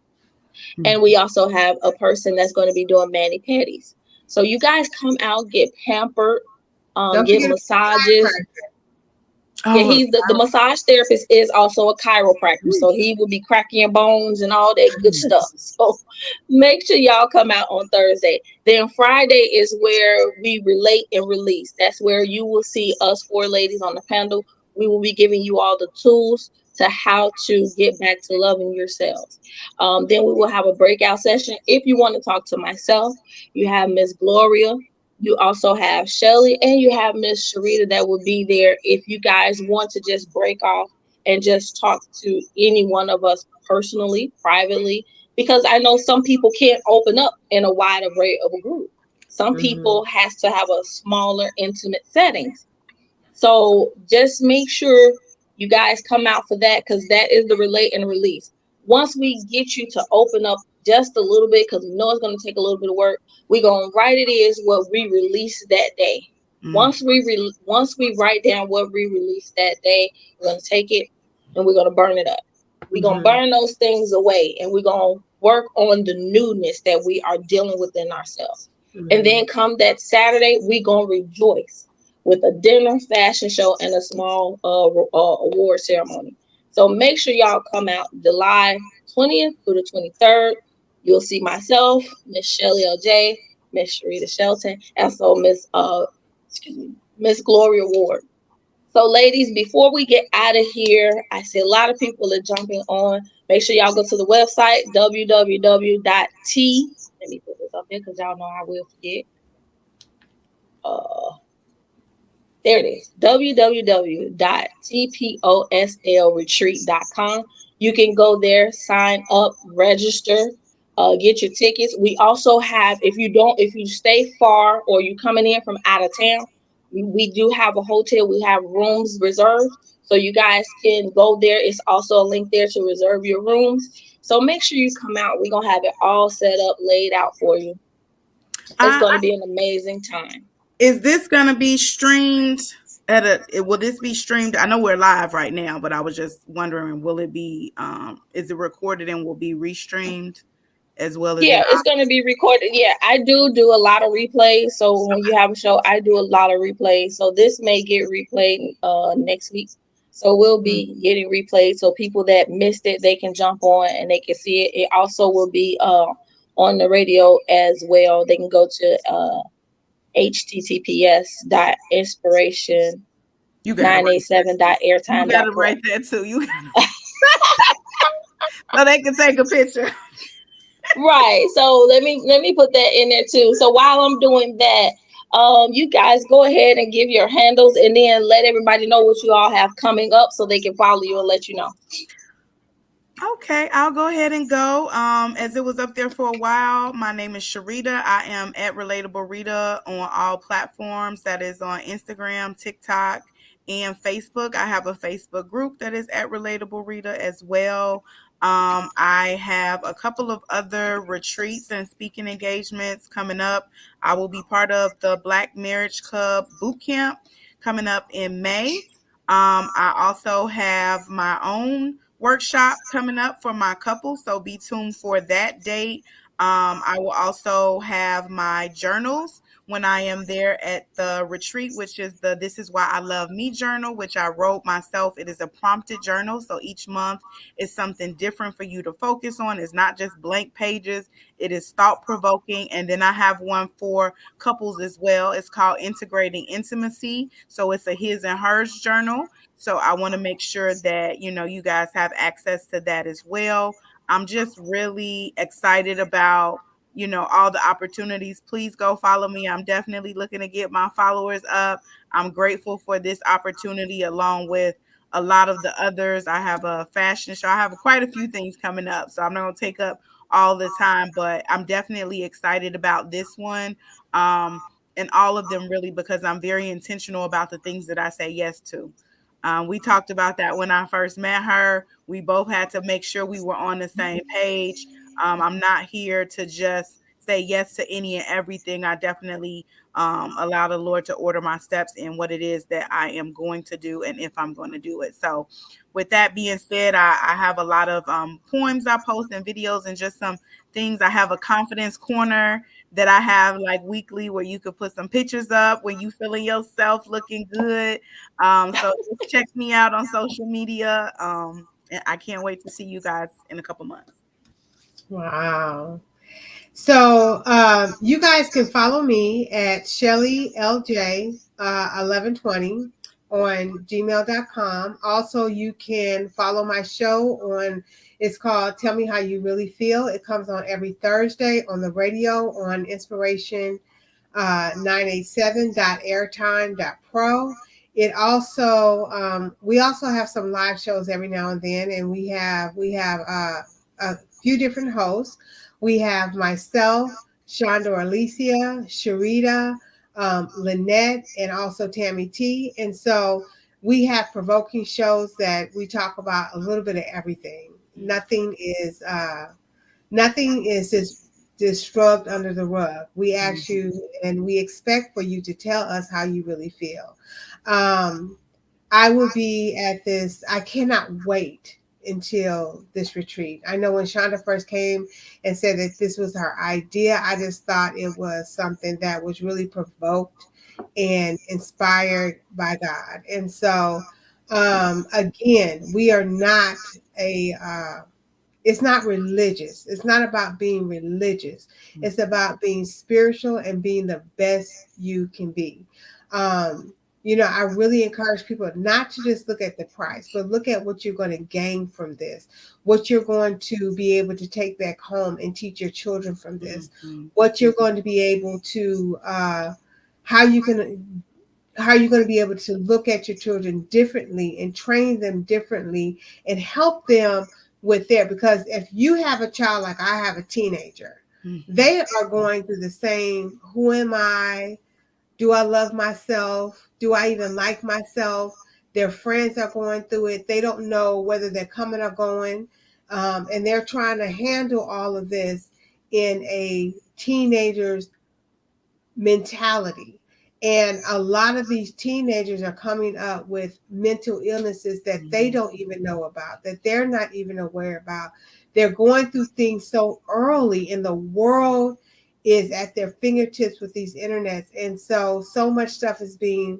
S1: And we also have a person that's going to be doing mani-pedis. So you guys come out, get pampered, get massages. Yeah, he's the massage therapist is also a chiropractor, so he will be cracking your bones and all that good stuff. So make sure y'all come out on Thursday. Then Friday is where we relate and release. That's where you will see us 4 ladies on the panel. We will be giving you all the tools to how to get back to loving yourselves. Then we will have a breakout session. If you want to talk to myself, you have Miss Gloria. You also have Shelly and you have Miss Sharita that will be there if you guys want to just break off and just talk to any one of us personally, privately, because I know some people can't open up in a wide array of a group. Some people has to have a smaller, intimate settings. So just make sure you guys come out for that, because that is the relate and release. Once we get you to open up just a little bit, because we know it's going to take a little bit of work, we're going to write it is what we release that day. Once we write down what we release that day, we're going to take it and we're going to burn it up. We're going to burn those things away, and we're going to work on the newness that we are dealing with in ourselves. And then come that Saturday, we're going to rejoice with a dinner, fashion show, and a small award ceremony. So make sure y'all come out July 20th through the 23rd. You'll see myself, Miss Shelly LJ, Miss Sharita Shelton, and so Miss Gloria Ward. So ladies, before we get out of here, I see a lot of people are jumping on. Make sure y'all go to the website, www.t. Let me put this up here because y'all know I will forget. There it is, www.tposlretreat.com. You can go there, sign up, register, get your tickets. We also have, if you stay far or you coming in from out of town, we do have a hotel. We have rooms reserved, so you guys can go there. It's also a link there to reserve your rooms. So make sure you come out. We're going to have it all set up, laid out for you. It's going to be an amazing time.
S3: Is this going to be streamed will this be streamed? I know we're live right now, but I was just wondering, will it be, is it recorded and will be restreamed as well as?
S1: Yeah, it's going to be recorded. Yeah, I do a lot of replays. So when you have a show, I do a lot of replays. So this may get replayed next week. So we'll be getting replayed. So people that missed it, they can jump on and they can see it. It also will be on the radio as well. They can go to https://inspiration987.airtime.com.
S3: You gotta write that too. So they can take a picture.
S1: Right. So let me put that in there too. So while I'm doing that, you guys go ahead and give your handles and then let everybody know what you all have coming up so they can follow you and let you know.
S3: Okay, I'll go ahead and go. As it was up there for a while, my name is Sharita. I am at Relatable Rita on all platforms. That is on Instagram, TikTok, and Facebook. I have a Facebook group that is at Relatable Rita as well. I have a couple of other retreats and speaking engagements coming up. I will be part of the Black Marriage Club Boot Camp coming up in May. I also have my own workshop coming up for my couple, so be tuned for that date. I will also have my journals when I am there at the retreat, which is the This Is Why I Love Me journal, which I wrote myself. It is a prompted journal. So each month is something different for you to focus on. It's not just blank pages. It is thought provoking. And then I have one for couples as well. It's called Integrating Intimacy. So it's a his and hers journal. So I want to make sure that, you guys have access to that as well. I'm just really excited about, all the opportunities. Please go follow me. I'm definitely looking to get my followers up. I'm grateful for this opportunity along with a lot of the others. I have a fashion show. I have quite a few things coming up, so I'm not going to take up all the time, but I'm definitely excited about this one. And all of them really, because I'm very intentional about the things that I say yes to. We talked about that when I first met her. We both had to make sure we were on the same page. I'm not here to just say yes to any and everything. I definitely allow the Lord to order my steps in what it is that I am going to do and if I'm going to do it. So with that being said, I have a lot of poems I post and videos and just some things. I have a confidence corner that I have like weekly where you could put some pictures up when you feeling yourself looking good. So just check me out on social media. And I can't wait to see you guys in a couple months.
S4: Wow. So you guys can follow me at Shelly LJ 1120 on gmail.com. Also, you can follow my show on, it's called Tell Me How You Really Feel. It comes on every Thursday on the radio on Inspiration 987.airtime.pro. It also we also have some live shows every now and then, and we have a few different hosts. We have myself, Shonda Alicia, Sharita, Lynette, and also Tammy T. And so we have provoking shows that we talk about a little bit of everything. Nothing is just shrugged under the rug. We ask you and we expect for you to tell us how you really feel. I will be at this. I cannot wait until this retreat. I know when Shonda first came and said that this was her idea, I just thought it was something that was really provoked and inspired by God. And so, again, we are not it's not religious. It's not about being religious. It's about being spiritual and being the best you can be. I really encourage people not to just look at the price, but look at what you're going to gain from this, what you're going to be able to take back home and teach your children from this, what you're going to be able to, how you're going to be able to look at your children differently and train them differently and help them with because if you have a child like I have a teenager, they are going through the same, who am I? Do I love myself? Do I even like myself? Their friends are going through it. They don't know whether they're coming or going. And they're trying to handle all of this in a teenager's mentality. And a lot of these teenagers are coming up with mental illnesses that they don't even know about, that they're not even aware about. They're going through things so early, and the world is at their fingertips with these internets. And so much stuff is being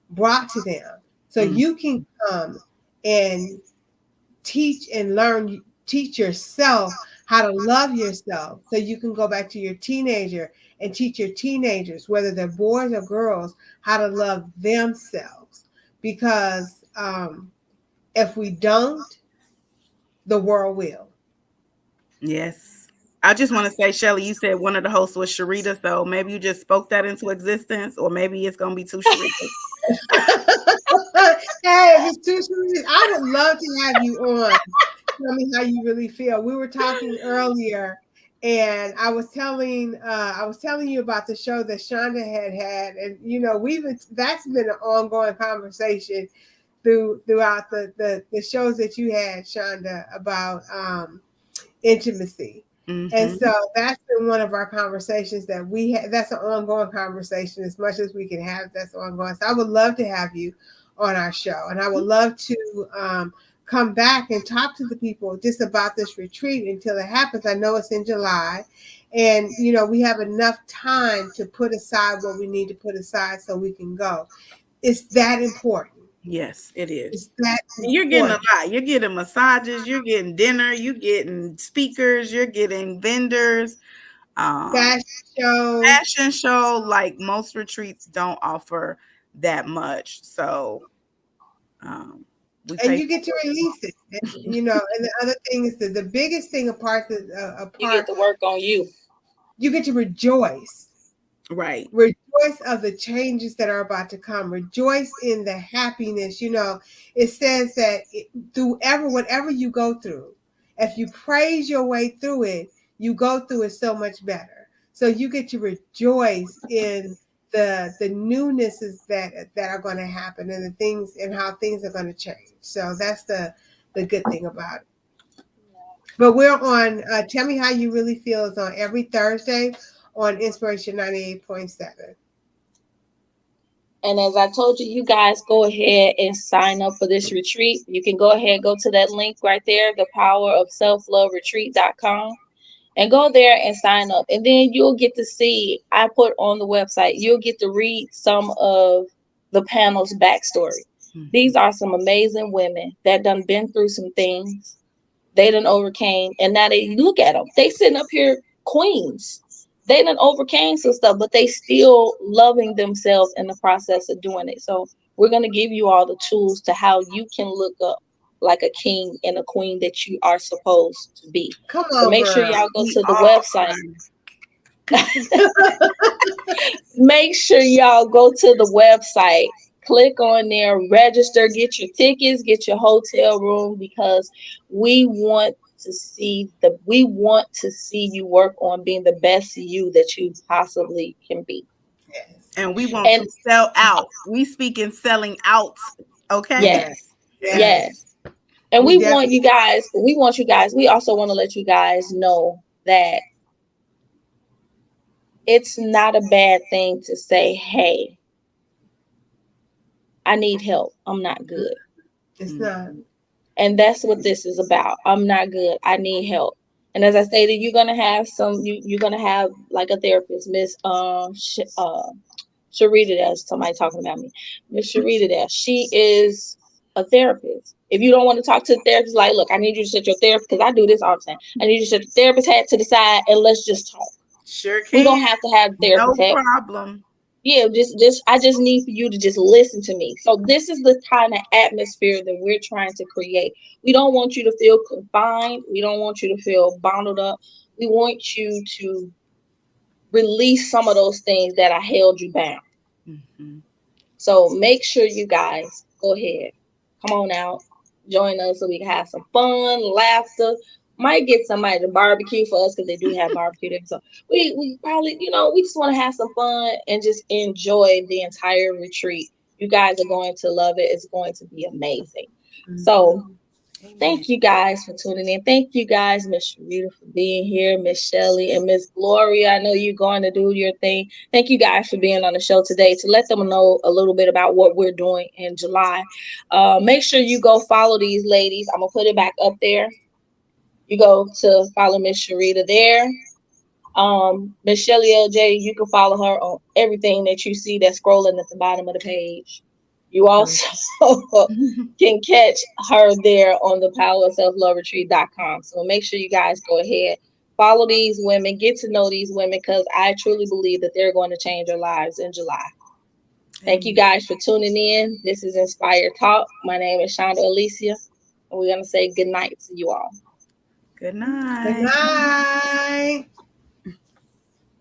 S4: brought to them. So you can come and teach and learn, teach yourself how to love yourself, so you can go back to your teenager and teach your teenagers, whether they're boys or girls, how to love themselves. Because if we don't, the world will.
S3: Yes. I just want to say, Shelly, you said one of the hosts was Sharita, so maybe you just spoke that into existence, or maybe it's going to be two Sharitas.
S4: Hey, if it's two Sharitas, I would love to have you on. Tell me how you really feel. We were talking earlier, and I was telling you about the show that Shonda had, and that's been an ongoing conversation throughout the shows that you had, Shonda, about intimacy. And so that's been one of our conversations that we had. That's an ongoing conversation. As much as we can have, that's ongoing. So I would love to have you on our show, and I would love to come back and talk to the people just about this retreat until it happens. I know it's in July, And, you know, we have enough time to put aside what we need to put aside so we can go. It's that important.
S3: Yes, it is.
S4: It's that
S3: And you're getting a
S4: important.
S3: lot. You're getting massages, you're getting dinner, you're getting speakers, you're getting vendors,
S4: Fashion shows.
S3: fashion show. Like most retreats don't offer that much. So we
S4: And
S3: pay.
S4: you get to release it. And, you know, and the other thing is that the biggest thing
S1: You get to work on you.
S4: you get to rejoice.
S3: Right.
S4: Rejoice of the changes that are about to come. Rejoice in the happiness. You know, it says that whatever you go through, if you praise your way through it, you go through it so much better. So you get to rejoice in the newnesses that are going to happen, and the things and how things are going to change. So that's the good thing about it. But we're on Tell Me How You Really Feel is on every Thursday on Inspiration 98.7.
S1: And as I told you, you guys go ahead and sign up for this retreat. You can go ahead and go to that link right there, thepowerofselfloveretreat.com, and go there and sign up. And then you'll get to see, I put on the website, you'll get to read some of the panel's backstory. These are some amazing women that done been through some things. They done overcame, and now they look at them. They sitting up here queens. They done overcame some stuff, but they still loving themselves in the process of doing it. So we're going to give you all the tools to how you can look up like a king and a queen that you are supposed to be.
S4: Come on,
S1: so make sure
S4: girl.
S1: y'all go to the website. Make sure y'all go to the website. Click on there, register, get your tickets, get your hotel room, because we want to see you work on being the best you that you possibly can be.
S3: And we want to sell out. We speak in selling out. Okay.
S1: Yes. And we want you guys, we also want to let you guys know that it's not a bad thing to say, hey, I need help. I'm not good.
S4: It's not.
S1: And that's what this is about. I'm not good. I need help. And as I stated, you're gonna have like a therapist, Miss Sharita. That's somebody talking about me. Miss Sharita. There, she is a therapist. If you don't want to talk to the therapist, like, look, I need you to set your therapist, because I do this all the time. I need you to set the therapist hat to the side and let's just talk.
S3: Sure can.
S1: We don't have to have therapist hat.
S3: No problem.
S1: Yeah, I just need for you to just listen to me. So this is the kind of atmosphere that we're trying to create. We don't want you to feel confined. We don't want you to feel bottled up. We want you to release some of those things that are held you bound. Mm-hmm. So make sure you guys go ahead, come on out, join us so we can have some fun, laughter. Might get somebody to barbecue for us, because they do have barbecue there. So we probably, we just want to have some fun and just enjoy the entire retreat. You guys are going to love it. It's going to be amazing. Mm-hmm. So thank you guys for tuning in. Thank you guys, Miss Sharita, for being here, Miss Shelley and Miss Gloria. I know you're going to do your thing. Thank you guys for being on the show today to let them know a little bit about what we're doing in July. Make sure you go follow these ladies. I'm going to put it back up there. You go to follow Miss Sharita there. Miss Shelly LJ, you can follow her on everything that you see that's scrolling at the bottom of the page. You also can catch her there on the powerofselfloveretreat.com. So make sure you guys go ahead, follow these women, get to know these women, because I truly believe that they're going to change their lives in July. Thank you guys for tuning in. This is Inspire Talk. My name is Shonda Alicia, and we're going to say good night to you all.
S3: Good night.
S4: Good night.